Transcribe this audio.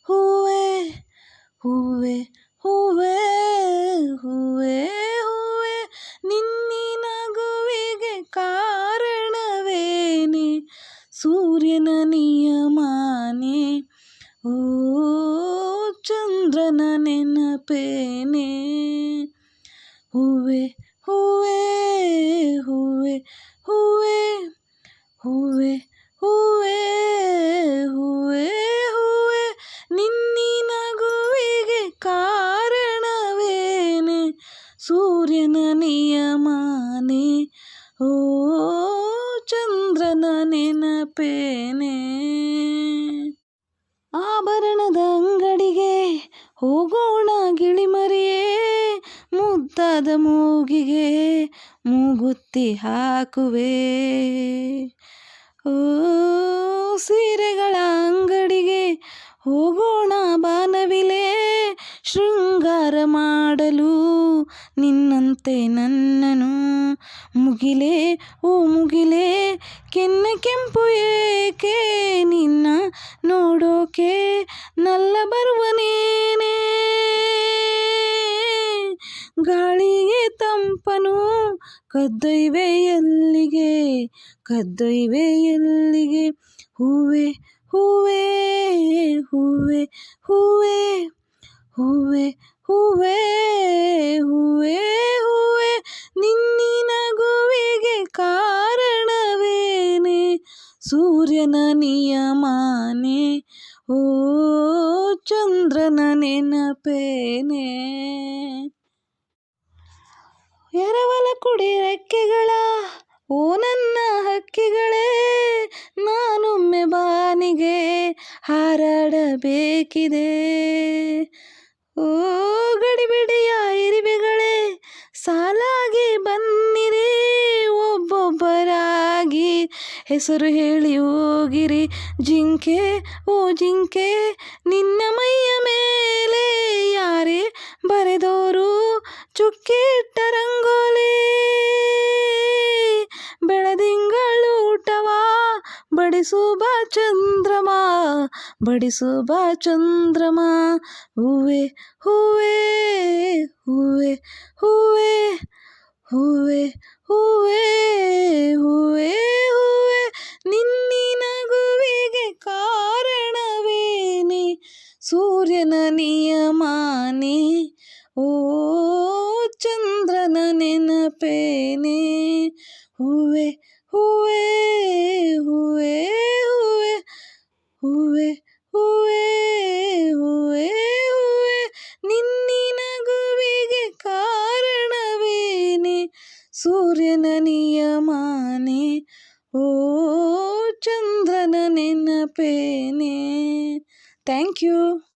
ಹೂವೆ ಹೂವೆ ಹೂವೆ ಹೂವೆ ಹೂವೆ ನಿನ್ನಿ ನಗುವಿಗೆ ಕಾರಣವೇನೆ ಸೂರ್ಯನ ನಿಯಮಾನೆ ಓ ಚಂದ್ರನ ನೆನಪೇನೆ ಹೂವೆ ಹೂವೆ ಹೂವೆ ಹೂವೆ ಹೂವೆ ಹೂವೆ ಹೂವೆ ಹೂವೆ ನಿನ್ನಿ ನಗುವಿಗೆ ಕಾರಣವೇನೆ ಸೂರ್ಯನ ನಿಯಮಾನೆ ಓ ಚಂದ್ರನ ನೆನಪೇನೆ ಆಭರಣದ ಅಂಗಡಿಗೆ ಹೋಗೋಣ ಗಿಳಿಮರಿಯೇ ಮುದ್ದಾದ ಮೂಗಿಗೆ ಮೂಗುತ್ತಿ ಹಾಕುವೆ ಓ ಸೀರೆಗಳ ಅಂಗಡಿಗೆ ಹೋಗೋಣ ಬಾನವಿಲೆ ಶೃಂಗಾರ ಮಾಡಲು ನಿನ್ನಂತೆ ನನ್ನನು ಮುಗಿಲೆ ಓ ಮುಗಿಲೆ ಕೆನ್ನ ಕೆಂಪು ಏಕೆ ನಿನ್ನ ನೋಡೋಕೆ ನಲ್ಲ ಬರುವನೇನೆ ಗಾಳಿಗೆ ತಂಪನು ಕದ್ದೊಯ್ವೆ ಎಲ್ಲಿಗೆ ಕದ್ದೊಯ್ವೆ ಎಲ್ಲಿಗೆ ಹೂವೆ ಹೂವೆ ಹೂವೆ ಹೂವೆ ಹೂವೆ ಹೂವೆ ಹೂವೆ ಹೂವೆ ನಿನ್ನಿ ನಗುವಿಗೆ ಕಾರಣವೇನೆ ಸೂರ್ಯನ ನಿಯಮಾನೆ ಓ ಚಂದ್ರನ ನೆನಪೇನೆ ಎರವಲ ಕುಡಿ ರೆಕ್ಕೆಗಳ ಓ ನನ್ನ ಹಕ್ಕಿಗಳೇ ನಾನೊಮ್ಮೆ ಬಾನಿಗೆ ಹಾರಾಡಬೇಕಿದೆ ಓ ಗಡಿಬಿಡಿಯ ಇರುವೆಗಳೇ ಸಾಲಾಗಿ ಬನ್ನಿರಿ ಒಬ್ಬೊಬ್ಬರಾಗಿ ಹೆಸರು ಹೇಳಿ ಹೋಗಿರಿ ಜಿಂಕೆ ಓ ಜಿಂಕೆ ನಿನ್ನ ಮೈಯ ಮೇಲೆ ಯಾರೇ ಬರೆದೋರು ಚುಕ್ಕಿಟ್ಟ ರಂಗೋಲಿ ಬೆಳದಿಂಗಳು ಊಟವಾ ಬಡಿಸು ಬಾ ಚಂದ್ರಮ ಬಡಿಸು ಬಾ ಚಂದ್ರಮ ಹೂವೆ ಹೂವೆ ಹೂವೆ ಹೂವೆ ಹೂವೆ ಹೂವೆ ಹೂವೆ ಹೂವೆ ನಿನ್ನಿ ನಗುವಿಗೆ ಕಾರಣವೇನೆ ಸೂರ್ಯನ ನಿಯಮಾನೆ ಓ ಚಂದ್ರನ ನೆನಪೇನೆ ಹೂವೆ ಹೂವೆ ಹೂವೆ ಹೂವೆ ಹೂವೆ ಹೂವೆ ಹೂವೆ ನಿನ್ನಿ ನಗುವಿಗೆ ಕಾರಣವೇನೆ ಸೂರ್ಯನ ನಿಯಮಾನೆ ಓ ಚಂದ್ರನ ನೆನಪೇನೆ ಥ್ಯಾಂಕ್ ಯು